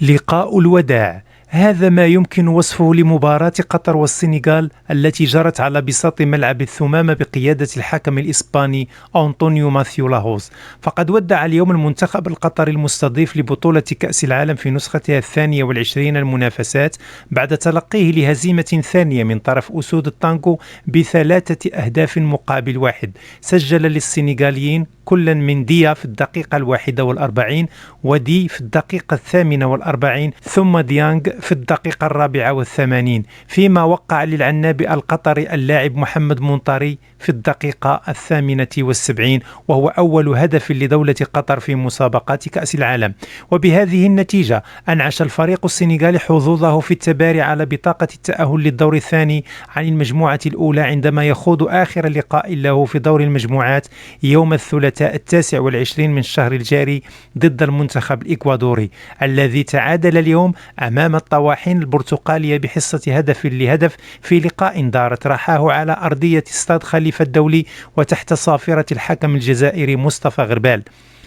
لقاء الوداع، هذا ما يمكن وصفه لمباراة قطر والسنغال التي جرت على بساط ملعب الثمامة بقيادة الحكم الإسباني أنطونيو ماثيو لاهوز. فقد ودع اليوم المنتخب القطري المستضيف لبطولة كأس العالم في نسختها 22 المنافسات بعد تلقيه لهزيمة ثانية من طرف أسود الطانغو ب3 أهداف مقابل 1. سجل للسنغاليين كلا من ديا في الدقيقة 41 ودي في الدقيقة 48 ثم ديانغ في الدقيقة 84، فيما وقع للعنابي القطري اللاعب محمد منطري في الدقيقة 78 وهو أول هدف لدولة قطر في مسابقات كأس العالم. وبهذه النتيجة أنعش الفريق السنغالي حظوظه في التباري على بطاقة التأهل للدور الثاني عن المجموعة الأولى عندما يخوض آخر لقاء له في دور المجموعات يوم الثلاثاء 29 من الشهر الجاري ضد المنتخب الإكوادوري الذي تعادل اليوم أمام الطواحين البرتقالية بحصة هدف لهدف في لقاء دارت رحاه على أرضية استاد خليفة الدولي وتحت صافرة الحكم الجزائري مصطفى غربال.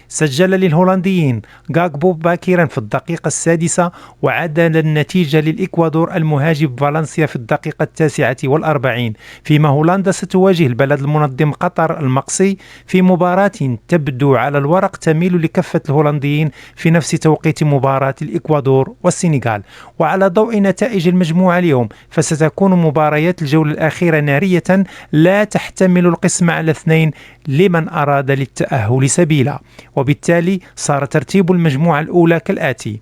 سجل للهولنديين غاكبو باكرا في الدقيقة 6 وعدل النتيجة للإكوادور المهاجم فالنسيا في الدقيقة 49، فيما هولندا ستواجه البلد المنظم قطر المقصي في مباراة تبدو على الورق تميل لكفة الهولنديين في نفس توقيت مباراة الإكوادور والسنغال. وعلى ضوء نتائج المجموعة اليوم فستكون مباريات الجولة الأخيرة نارية لا تحتمل القسم على 2 لمن أراد للتأهل سبيلا. وبالتالي صار ترتيب المجموعة الأولى كالآتي: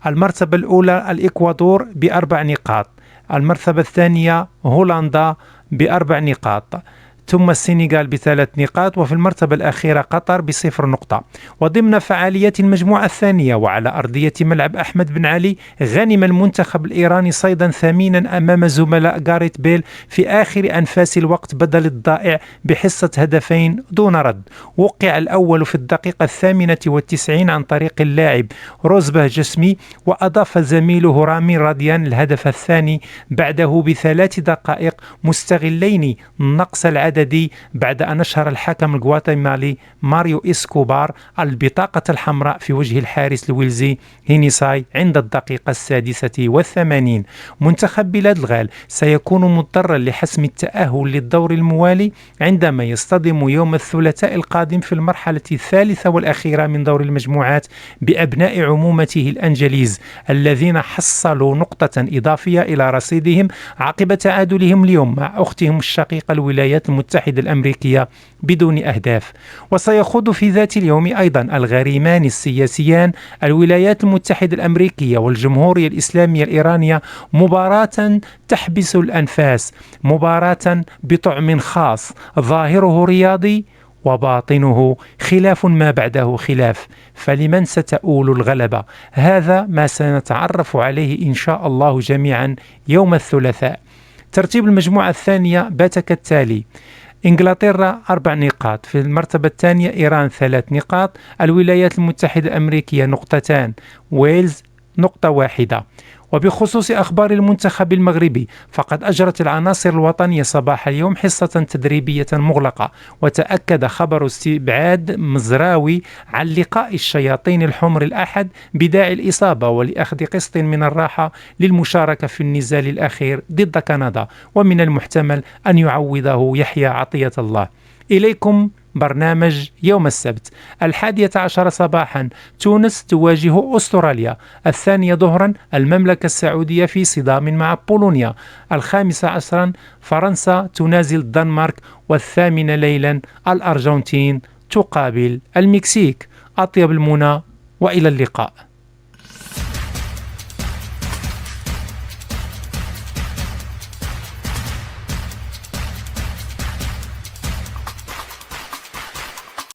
المرتبة الأولى الإكوادور ب4 نقاط، المرتبة الثانية هولندا ب4 نقاط، ثم السنغال ب3 نقاط، وفي المرتبة الأخيرة قطر ب0 نقطة. وضمن فعاليات المجموعة الثانية وعلى أرضية ملعب أحمد بن علي غنم المنتخب الإيراني صيدا ثمينا أمام زملاء غاريث بيل في آخر أنفاس الوقت بدل الضائع بحصة هدفين دون رد. وقع الأول في الدقيقة 98 عن طريق اللاعب روزبه جسمي، وأضاف زميله رامي راديان الهدف الثاني بعده ب3 دقائق مستغلين نقص العدد بعد أن نشر الحكم الغواتيمالي ماريو إسكوبار البطاقة الحمراء في وجه الحارس الويلزي هينيساي عند الدقيقة 86. منتخب بلاد الغال سيكون مضطرا لحسم التأهل للدور الموالي عندما يصطدم يوم الثلاثاء القادم في المرحلة الثالثة والأخيرة من دور المجموعات بأبناء عمومته الأنجليز الذين حصلوا نقطة إضافية إلى رصيدهم عقب تعادلهم اليوم مع أختهم الشقيقة الولايات المتحدة الأمريكية بدون أهداف. وسيخوض في ذات اليوم أيضا الغريمان السياسيان الولايات المتحدة الأمريكية والجمهورية الإسلامية الإيرانية مباراة تحبس الأنفاس، مباراة بطعم خاص ظاهره رياضي وباطنه خلاف ما بعده خلاف. فلمن ستؤول الغلبة؟ هذا ما سنتعرف عليه إن شاء الله جميعا يوم الثلاثاء. ترتيب المجموعة الثانية بات كالتالي: إنجلترا 4 نقاط، في المرتبة الثانية إيران 3 نقاط، الولايات المتحدة الأمريكية 2 نقطة، ويلز 1 نقطة. وبخصوص أخبار المنتخب المغربي فقد أجرت العناصر الوطنية صباح اليوم حصة تدريبية مغلقة، وتأكد خبر استبعاد مزراوي عن لقاء الشياطين الحمر الأحد بداعي الإصابة ولأخذ قسط من الراحة للمشاركة في النزال الأخير ضد كندا، ومن المحتمل أن يعوضه يحيى عطية الله. إليكم برنامج يوم السبت 11 صباحا تونس تواجه أستراليا، 2 ظهرا المملكة السعودية في صدام مع بولونيا، 15 فرنسا تنازل الدنمارك، 8 ليلا الأرجنتين تقابل المكسيك. أطيب المنى وإلى اللقاء.